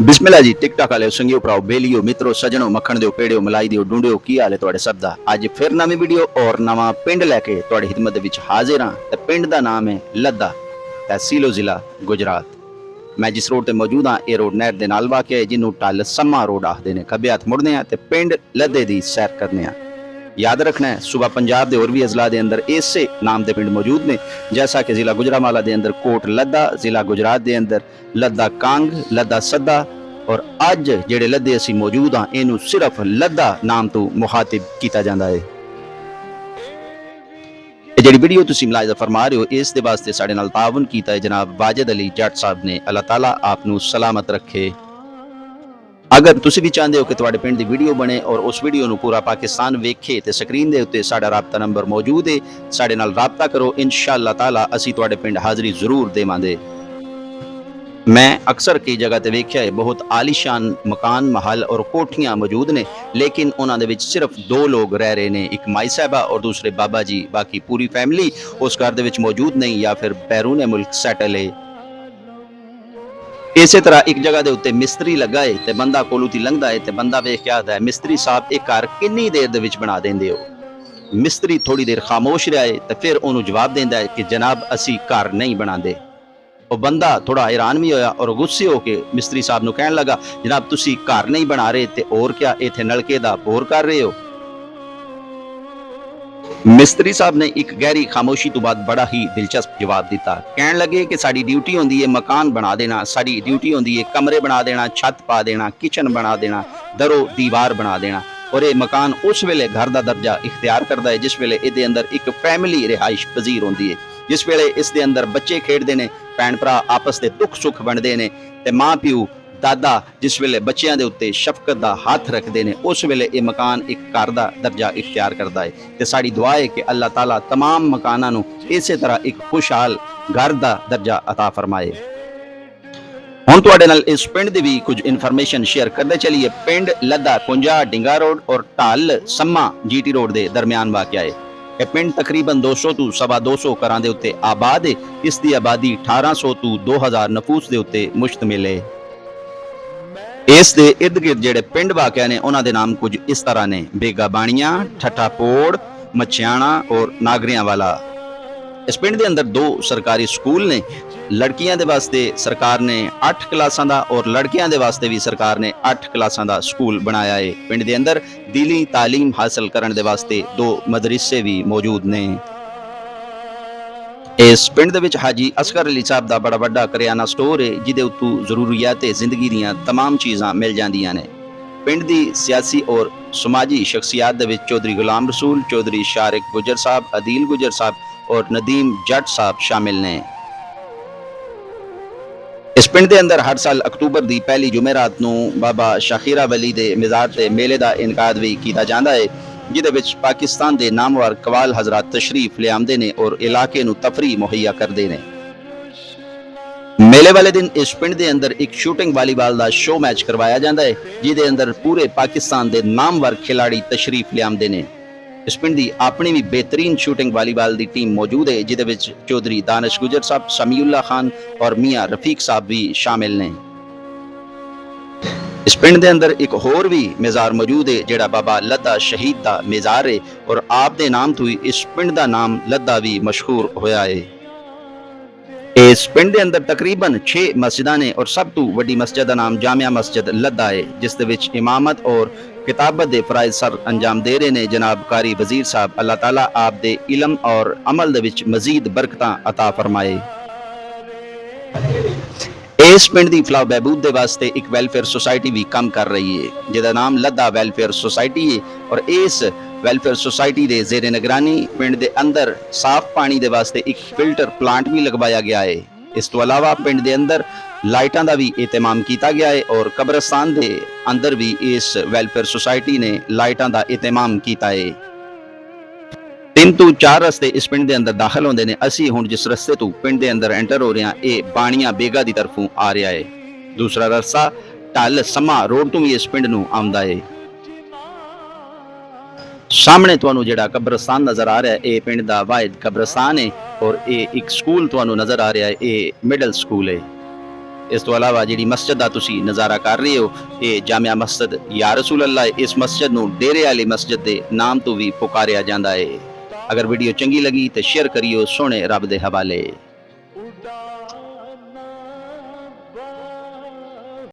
बिस्मिल्लाह जी TikTok वाले संगियो भराओ बेलियो मित्रों सजनों मक्खन दिओ पेड़ियो मलाई दिओ ढूंढियो की हाल है तुहाडे सब दा। अज फिर नवी वीडियो और नवा पिंड लैके तुहाडी खिदमत दे विच हाजिर हां ते पिंड दा नाम है लद्दा, तहसीलो जिला गुजरात। मैं जिस रोड ते मौजूद हां ये रोड नहर दे नाल वाक़िआ है जिन्नू टल सम्मा रोड आखदे ने। खब्बे हत्थ मुड़ने आ ते पिंड लद्दे दी सैर करने आ। याद रखना है सूबा पंजाब के होर भी अजला के अंदर इसे नाम के पिंड मौजूद ने, जैसा कि जिला गुजरांवाला के अंदर कोट लद्दा, जिला गुजरात के अंदर लद्दा कांग, लद्दा सद्दा और अज जेड़े लद्दे असी मौजूद हाँ इनू सिर्फ लद्दा नाम तो मुखातिब किया जाता है। जी वीडियो तुम मुलाहिजा फरमा रहे हो इस दे वास्ते साडे नाल ताउन कीता है जनाब वाजिद अली जट साहब ने। अल्लाह ताला आपनू सलामत रखे। अगर तुसी भी चाहते हो कि तुहाडे पिंड दी वीडियो बने और उस वीडियो नू पूरा पाकिस्तान वेखे तो स्क्रीन के उत्ते साडा राबता नंबर मौजूद है, साडे नाल राबता करो। इंशाअल्लाह ताला असी तुहाडे पिंड हाज़री जरूर देवांगे। मैं अक्सर कई जगह ते वेख्या है बहुत आलीशान मकान महल और कोठियां मौजूद ने, लेकिन उन्होंने विच सिर्फ दो लोग रह रहे हैं, एक माई साहबा और दूसरे बाबा जी। बाकी पूरी फैमिली उस घर दे विच मौजूद नहीं या फिर बैरून मुल्क सैटल है। इस तरह एक जगह के उत्ते मिस्त्री लगा है तो बंदा कोलू ती लंघदा है तो बंदा वेख के आता है मिस्त्री साहब एक घर कितनी देर दे विच बना देंदे हो। मिस्त्री थोड़ी देर खामोश रहा है तो फिर उन्होंने जवाब देंदा है कि जनाब असी घर नहीं बनाते। और बंदा थोड़ा हैरान भी होया और गुस्से होके मिस्त्री साहब नूं कहण लगा जनाब तुसी घर नहीं बना रहे ते और क्या इत्थे नलके दा बोर कर रहे हो। मिस्त्री साहब ने एक गहरी खामोशी तो बाद बड़ा ही दिलचस्प जवाब दिता। कहने लगे कि साड़ी ड्यूटी होंदी है मकान बना देना, साड़ी ड्यूटी होंदी है कमरे बना देना, छत पा देना, किचन बना देना, दरो दीवार बना देना। और ये मकान उस वेले घर का दर्जा इख्तियार करता है जिस वेले इहदे अंदर एक फैमिली रिहाइश पजीर होंदी है, जिस वेले इस दे अंदर बच्चे खेडते हैं, भैन भरा आपस के दुख सुख बनते हैं ते माँ प्यो दादा जिस वेले बच्चों के उत्ते शफकत का हाथ रखते हैं उस वेले ये मकान एक घर का दर्जा इख्तियार करता है। तो साड़ी दुआ है कि अल्लाह ताला तमाम मकानों इस तरह एक खुशहाल घर का दर्जा अता फरमाए। हुण तुहाडे नाल इस पिंड दी भी कुछ इन्फॉर्मेशन शेयर करते चलिए। पिंड लद्दा 51 डिंगा रोड और ढल सम्मा जीटी रोड के दरम्यान वाक़िआ है। यह पिंड तकरीबन 200 तो 250 घरां दे उत्ते आबाद है। इसकी आबादी 1800 तो 2000 नफूस के उत्ते मुश्तमिल है। इस दे इर्द गिर्द जेड़े पिंड वाक़िआ ने उन्हां दे नाम कुछ इस तरह ने बेगा बाणिया, ठट्ठा पोड़, मछियाणा और नागरियां वाला। इस पिंड के अंदर 2 सरकारी स्कूल ने। लड़कियां दे वास्ते सरकार ने 8 क्लासां दा और लड़कियां दे वास्ते भी सरकार ने 8 क्लासां दा स्कूल बनाया है। पिंड के अंदर दीनी तालीम हासिल करने दे वास्ते 2 मदरसे भी मौजूद ने। इस पिंड दे विच हाजी असगर अली साहब का बड़ा वड्डा करियाना स्टोर है जिहदे उत्तों जरूरियात जिंदगी दीयां तमाम चीज़ां मिल जांदियां ने। पिंड दी सियासी और समाजी शख्सियात दे विच चौधरी गुलाम रसूल, चौधरी शारिक गुजर साहब, अदील गुजर साहब और नदीम जट साहब शामिल ने। इस पिंड के अंदर हर साल अक्तूबर की पहली जुमेरात नूं बाबा शाखीरा वली दे मिज़ार ते मेले का इनकाद भी किया जाता है, जिहदे विच पाकिस्तान के नामवर कवाल हजरात तशरीफ ले आंदे ने और इलाके नूं तफरी मुहैया करते हैं। मेले वाले दिन इस पिंड के अंदर एक शूटिंग वालीबाल का शो मैच करवाया जाता है, जिहदे अंदर पूरे पाकिस्तान के नामवर खिलाड़ी तशरीफ ले आंदे ने। इस पिंड की अपनी भी बेहतरीन शूटिंग वालीबाल की टीम मौजूद है, जिहदे विच चौधरी दानिश गुजर साहब, समीउल्लाह खान और मियाँ रफीक साहब भी शामिल ने। इस पिंड के अंदर एक होर भी मेज़ार मौजूद है जिहड़ा बाबा लद्दा शहीद का मेज़ार है और आप दे नाम तो ही इस पिंड का नाम लद्दा भी मशहूर होया है। इस पिंड के अंदर तकरीबन 6 मस्जिदां ने और सब तो वड्डी मस्जिद का नाम जामिया मस्जिद लद्दा है, जिस दे विच इमामत और किताबत दे फराइज सर अंजाम दे रहे ने जनाब कारी वजीर साहब। अल्लाह ताला आप दे इलम और अमल दे विच मजीद बरकतां अता फरमाए। इस पिंड की फलाह बहबूद के वास्ते एक वेलफेयर सोसाइटी भी काम कर रही है जिसका नाम लद्दा वेलफेयर सोसाइटी है और इस वेलफेयर सोसाइटी के जेरे निगरानी पिंड के अंदर साफ पानी के वास्ते एक फिल्टर प्लांट भी लगवाया गया है। इस तो अलावा पिंड के अंदर लाइटां का भी एहतमाम किया गया है और कब्रस्तान के अंदर भी इस वेलफेयर सोसाइटी ने लाइटां का एहतमाम किया है। 3 तो 4 रस्ते इस पिंड के अंदर दाखिल होंदे ने। असी हुण जिस रस्ते तो पिंड के अंदर एंटर हो रहे हैं ये बाणिया बेगा की तरफों आ रहा है। दूसरा रस्ता ढल सम्मा रोड तो भी इस पिंड नूं आउंदा है। सामने तुहानू जिहड़ा कब्रस्तान नज़र आ रहा है ये पिंड दा वाहिद कब्रस्तान है और ये एक स्कूल तुहानू नज़र आ रहा है ये मिडल स्कूल है। ਇਸ ਤੋਂ ਇਲਾਵਾ ਜਿਹੜੀ ਮਸਜਿਦ ਦਾ ਤੁਸੀਂ ਨਜ਼ਾਰਾ ਕਰ ਰਹੇ ਹੋ, ਇਹ ਜਾਮਿਆ ਮਸਜਿਦ ਯਾ ਰਸੂਲ ਅੱਲਾ। ਇਸ ਮਸਜਿਦ ਨੂੰ ਡੇਰੇ ਵਾਲੀ ਮਸਜਿਦ ਦੇ ਨਾਮ ਤੋਂ ਵੀ ਪੁਕਾਰਿਆ ਜਾਂਦਾ ਹੈ। ਅਗਰ ਵੀਡੀਓ ਚੰਗੀ ਲੱਗੀ ਤੇ ਸ਼ੇਅਰ ਕਰਿਓ। ਸੋਹਣੇ ਰੱਬ ਦੇ ਹਵਾਲੇ।